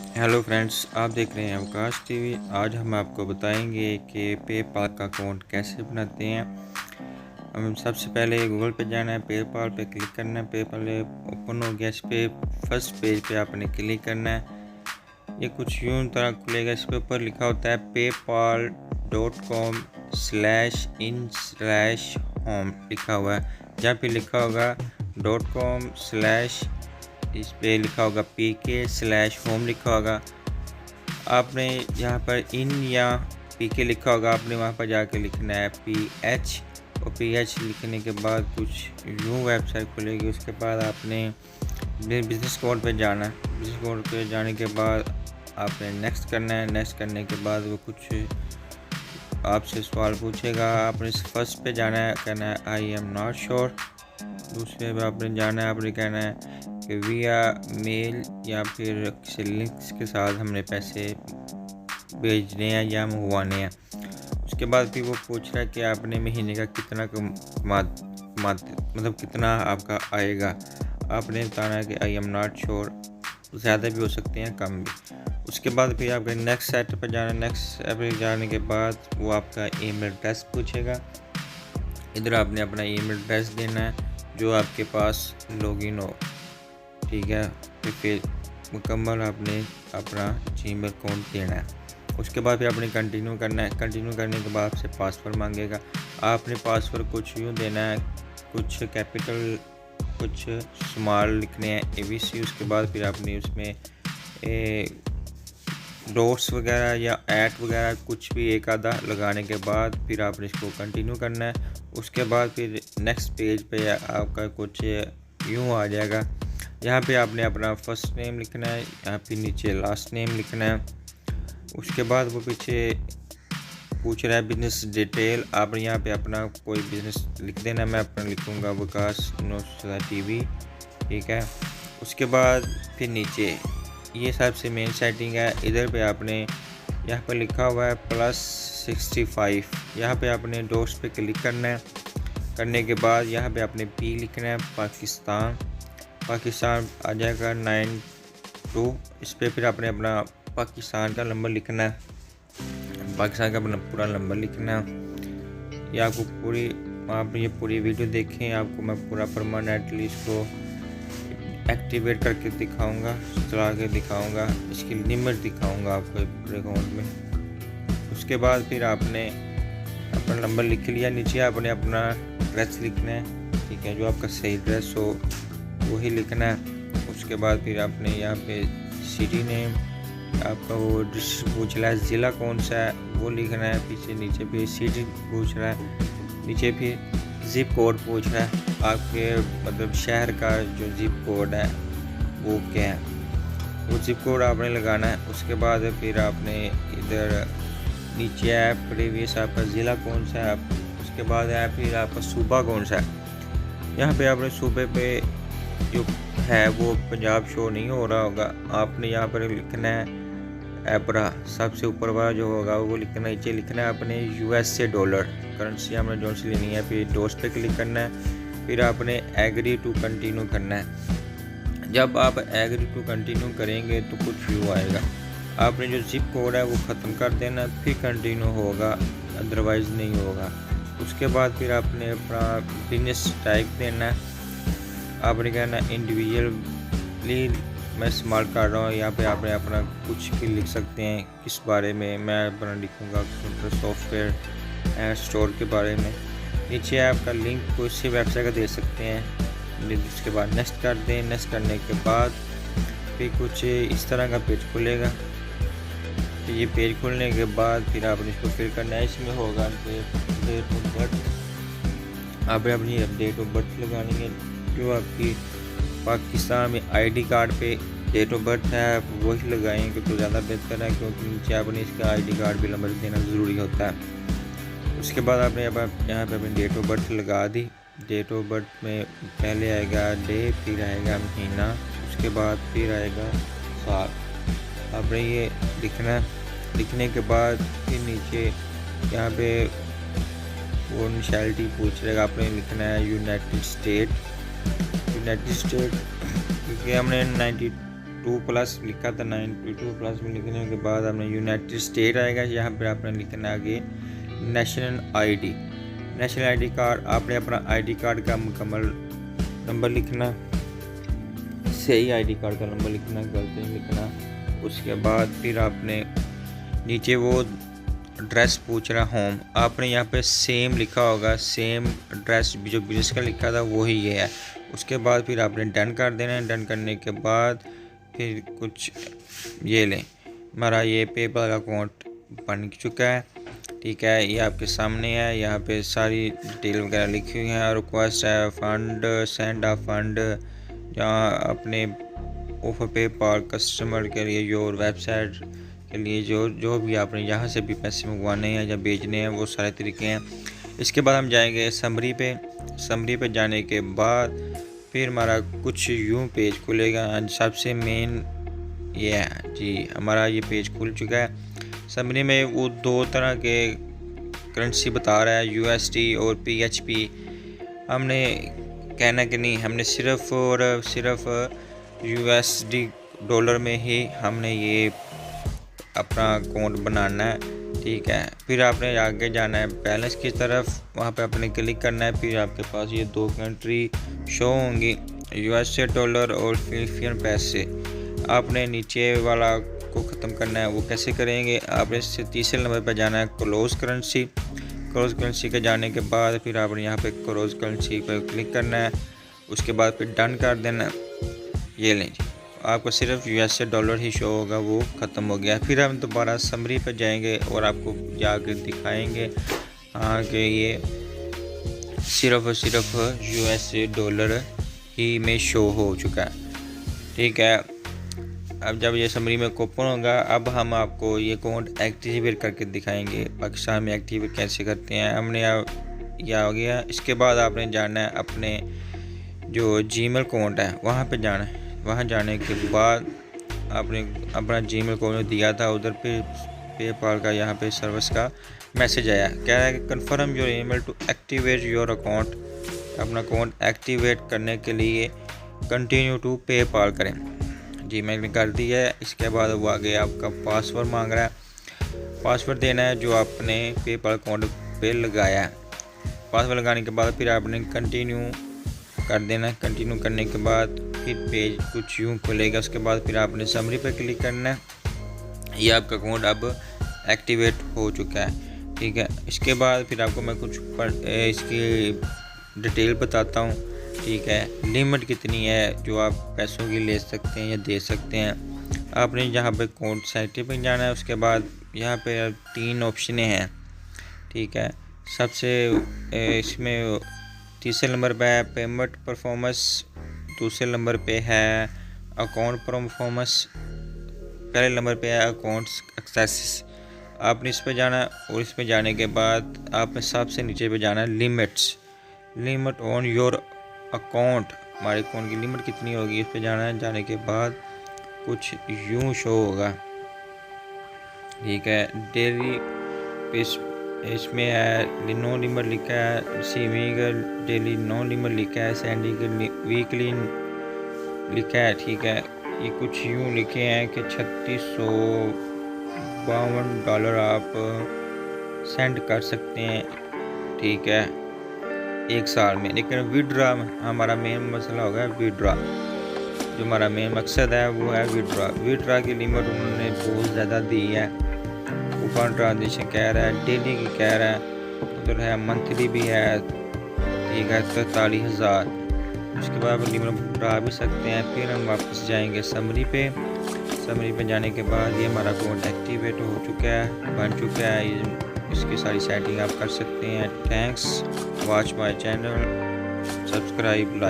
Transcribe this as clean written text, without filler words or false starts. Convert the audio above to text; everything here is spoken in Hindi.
हेलो फ्रेंड्स, आप देख रहे हैं अवकाश टीवी। आज हम आपको बताएंगे कि पेपाल का अकाउंट कैसे बनाते हैं। हम सबसे पहले गूगल पे जाना है, पेपाल पे क्लिक करना है। पेपाल ओपन हो गया। इस पे फर्स्ट पेज पे आपने क्लिक करना है। ये कुछ यूं तरह खुलेगा। इस पे ऊपर लिखा होता है paypal.com/in/home लिखा हुआ है। जहाँ पे लिखा होगा .com/ इस पे लिखा होगा pk/home लिखा होगा। आपने यहाँ पर इन या pk लिखा होगा, आपने वहाँ पर जाकर लिखना है ph, और ph लिखने के बाद कुछ यूँ वेबसाइट खुलेगी। उसके बाद आपने बिजनेस कोड पे जाना है। बिजनेस कोड पे जाने के बाद आपने नेक्स्ट करना है। नेक्स्ट करने के बाद वो कुछ आपसे सवाल पूछेगा। आपने फर्स्ट पे जाना है, कहना है आई एम नॉट श्योर। दूसरे पे आपने जाना है, आपने कहना है कि विया मेल या फिर किसी लिंक्स के साथ हमने पैसे भेजने हैं या मंगवाने हैं। उसके बाद फिर वो पूछ रहा है कि आपने महीने का कितना मतलब कितना आपका आएगा। आपने बताना है कि आई एम नॉट श्योर। ज़्यादा भी हो सकते हैं, कम भी। उसके बाद फिर आपके नेक्स्ट सेट पर जाना। नेक्स्ट सेट पर जाने के बाद वो आपका ईमेल एड्रेस पूछेगा। इधर आपने अपना ईमेल एड्रेस देना है जो आपके पास लॉगिन हो, ठीक है। फिर मुकम्मल आपने अपना जीमेल अकाउंट देना है। उसके बाद फिर आपने कंटिन्यू करना है। कंटिन्यू करने के बाद आपसे पासवर्ड मांगेगा। आपने पासवर्ड कुछ यूँ देना है, कुछ कैपिटल कुछ स्मॉल लिखने हैं ABC। उसके बाद फिर आपने उसमें डॉट्स वगैरह या ऐट वगैरह कुछ भी एक आधा लगाने के बाद फिर आपने इसको कंटिन्यू करना है। उसके बाद फिर नेक्स्ट पेज पे आपका कुछ यूँ आ जाएगा। यहाँ पे आपने अपना फर्स्ट नेम लिखना है, यहाँ पे नीचे लास्ट नेम लिखना है। उसके बाद वो पीछे पूछ रहा है बिजनेस डिटेल। आपने यहाँ पे अपना कोई बिजनेस लिख देना। मैं अपना लिखूँगा विकास टीवी, ठीक है। उसके बाद फिर नीचे ये सबसे मेन सेटिंग है। इधर पे आपने यहाँ पर लिखा हुआ है +65। यहाँ पे आपने डॉट्स पे क्लिक करना है। करने के बाद यहाँ पे आपने P लिखना है, पाकिस्तान आ जाएगा 92। इस पे फिर आपने अपना पाकिस्तान का नंबर लिखना है, पाकिस्तान का अपना पूरा नंबर लिखना है। ये आपको आप ये पूरी वीडियो देखें, आपको मैं पूरा परमानेंटली इसको एक्टिवेट करके दिखाऊंगा, चला के दिखाऊंगा, इसकी लिमिट दिखाऊंगा आपको पूरे अकाउंट में। उसके बाद फिर आपने अपना नंबर लिख लिया। नीचे आपने अपना एड्रेस लिखना है, ठीक है, जो आपका सही एड्रेस हो वही लिखना है। उसके बाद फिर आपने यहाँ पे सिटी नेम, आपका वो डिस्ट्रिक्ट पूछ रहा है, ज़िला कौन सा है वो लिखना है। पीछे नीचे भी सिटी पूछ रहा है, नीचे फिर ज़िप कोड पूछ रहा है, आपके मतलब शहर का जो ज़िप कोड है वो क्या है, वो ज़िप कोड आपने लगाना है। उसके बाद फिर आपने इधर नीचे है प्रीवियस आपका ज़िला कौन सा है, उसके बाद है फिर आपका सूबा कौन सा है। यहाँ पे आपने सूबे पे जो है वो पंजाब शो नहीं हो रहा होगा, आपने यहाँ पर लिखना है एपरा, सबसे ऊपर वाला जो होगा वो लिखना। नीचे लिखना है अपने USA डॉलर करेंसी हमने जो सी लेनी है। फिर डोज पे क्लिक करना है। फिर आपने एग्री टू कंटिन्यू करना है। जब आप एग्री टू कंटिन्यू करेंगे तो कुछ व्यू आएगा। आपने जो जिप कोड है वो ख़त्म कर देना, फिर कंटिन्यू होगा, अदरवाइज़ नहीं होगा। उसके बाद फिर आपने अपना बिजनेस टाइप देना है। आपने कहना इंडिविजुअली मैं इस्तेमाल कर रहा हूँ। यहाँ पे आपने अपना कुछ भी लिख सकते हैं, किस बारे में। मैं अपना लिखूँगा कंप्यूटर सॉफ्टवेयर एंड स्टोर के बारे में। नीचे आपका लिंक किसी वेबसाइट का दे सकते हैं। उसके बाद नेक्स्ट कर दें। नेक्स्ट करने के बाद फिर कुछ इस तरह का पेज खुलेगा। तो ये पेज खुलने के बाद फिर आपने इसको फिल करना है। इसमें होगा डेट ऑफ बर्थ, आपने अपनी डेट ऑफ बर्थ लगानी है जो आपकी पाकिस्तान में ID कार्ड पे डेट ऑफ बर्थ है, आप वही लगाएंगे तो ज़्यादा बेहतर है, क्योंकि नीचे आपने इसका ID कार्ड भी नंबर देना ज़रूरी होता है। उसके बाद आपने यहाँ पे अपनी डेट ऑफ बर्थ लगा दी। डेट ऑफ बर्थ में पहले आएगा डे, फिर आएगा महीना, उसके बाद फिर आएगा साल। आपने ये लिखना है। लिखने के बाद फिर नीचे यहाँ पे वो नेशनैलिटी पूछ रहेगा, आपने लिखना है यूनाइटेड स्टेट, क्योंकि हमने 92 2+ लिखा था, 92+ में लिखने के बाद आपने यूनाइटेड स्टेट आएगा। यहाँ पर आपने लिखना आगे नेशनल आईडी कार्ड। आपने अपना आईडी कार्ड का मुकम्मल नंबर लिखना, सही आईडी कार्ड का नंबर लिखना, गलत नहीं लिखना। उसके बाद फिर आपने नीचे वो एड्रेस पूछ रहा होम, आपने यहाँ पे सेम लिखा होगा, सेम एड्रेस जो बिजनेस का लिखा था वही ये है। उसके बाद फिर आपने डन कर देना है। डन करने के बाद फिर कुछ ये लें, हमारा ये पेपल अकाउंट बन चुका है, ठीक है। ये आपके सामने है, यहाँ पे सारी डिटेल वगैरह लिखी हुई हैं। रिक्वेस्ट है फंड, सेंड ऑफ फंड, जहाँ अपने ऑफर पेपाल कस्टमर के लिए योर वेबसाइट के लिए जो भी आपने यहाँ से भी पैसे मंगवाने हैं या भेजने हैं वो सारे तरीके हैं। इसके बाद हम जाएंगे समरी पे जाने के बाद फिर हमारा कुछ यूँ पेज खुलेगा। सबसे मेन ये है जी, हमारा ये पेज खुल चुका है। समरी में वो 2 तरह के करेंसी बता रहा है, USD और PHP। हमने कहना कि नहीं, हमने सिर्फ और सिर्फ USD डॉलर में ही हमने ये अपना अकाउंट बनाना है, ठीक है। फिर आपने आगे जाना है बैलेंस की तरफ, वहाँ पे आपने क्लिक करना है। फिर आपके पास ये 2 कंट्री शो होंगी, USA डॉलर और फिलिपियन पैसे। आपने नीचे वाला को ख़त्म करना है, वो कैसे करेंगे, आपने तीसरे नंबर पर जाना है क्लोज करेंसी के जाने के बाद फिर आपने यहाँ पे क्लोज करेंसी पर क्लिक करना है। उसके बाद फिर डन कर देना है। ये लें जी, आपको सिर्फ USA डॉलर ही शो होगा, वो ख़त्म हो गया। फिर हम दोबारा समरी पर जाएंगे और आपको जाकर दिखाएंगे हाँ कि ये सिर्फ और सिर्फ USA डॉलर ही में शो हो चुका है, ठीक है। अब जब ये समरी में ओपन होगा, अब हम आपको ये अकाउंट एक्टिवेट करके दिखाएंगे। पाकिस्तान में एक्टिवेट कैसे करते हैं, हमने ये आ गया। इसके बाद आपने जाना है अपने जो जीमेल अकाउंट है वहाँ पे जाना है। वहाँ जाने के बाद आपने अपना जीमेल अकाउंट दिया था उधर पे पेपाल का यहाँ पे सर्विस का मैसेज आया, कह रहा है कि confirm your email to activate your account. अपना अकाउंट एक्टिवेट करने के लिए कंटिन्यू टू पेपाल करें जी, मैंने कर दिया है। इसके बाद वो आगे आपका पासवर्ड मांग रहा है, पासवर्ड देना है जो आपने पेपाल अकाउंट पे लगाया है। पासवर्ड लगाने के बाद फिर आपने कंटिन्यू कर देना है। कंटिन्यू करने के बाद फिर पेज कुछ यूँ खुलेगा। उसके बाद फिर आपने समरी पर क्लिक करना है। ये आपका अकाउंट अब एक्टिवेट हो चुका है, ठीक है। इसके बाद फिर आपको मैं कुछ इसकी डिटेल बताता हूँ, ठीक है। लिमिट कितनी है जो आप पैसों की ले सकते हैं या दे सकते हैं। आपने यहाँ पे अकाउंट सेटिंग पे जाना है। उसके बाद यहाँ पे 3 ऑप्शनें हैं, ठीक है। सबसे इसमें तीसरे नंबर पे है पेमेंट परफॉर्मेंस, दूसरे नंबर पे है अकाउंट परफॉर्मेंस, पहले नंबर पे है अकाउंट्स एक्सेस। आपने इस पे जाना है और इस पे जाने के बाद आपने सबसे नीचे पे जाना है लिमिट ऑन योर अकाउंट। हमारे अकाउंट की लिमिट कितनी होगी इस पे जाना है। जाने के बाद कुछ यूँ शो होगा, ठीक है। डेली इसमें है नो लिमिट लिखा है, रिसीविंग डेली नो लिमिट लिखा है, सेंडिंग वीकली लिखा है, ठीक है। ये कुछ यूँ लिखे हैं कि $3652 आप सेंड कर सकते हैं, ठीक है, 1 साल में। लेकिन विड्रा हमारा मेन मसला होगा, विड्रा जो हमारा मेन मकसद है वो है विड्रा की लिमिट उन्होंने बहुत ज़्यादा दी है। कूपन ट्रांजेक्शन कह रहा है, डेली की कह रहा है, उधर है मंथली भी है, ठीक है, 43,000। उसके बाद लिमिट बढ़ा भी सकते हैं। फिर हम वापस जाएंगे समरी पे जाने के बाद ये हमारा अकाउंट एक्टिवेट हो चुका है, बन चुका है। इसकी सारी सेटिंग आप कर सकते हैं। Thanks watch my channel, subscribe, like.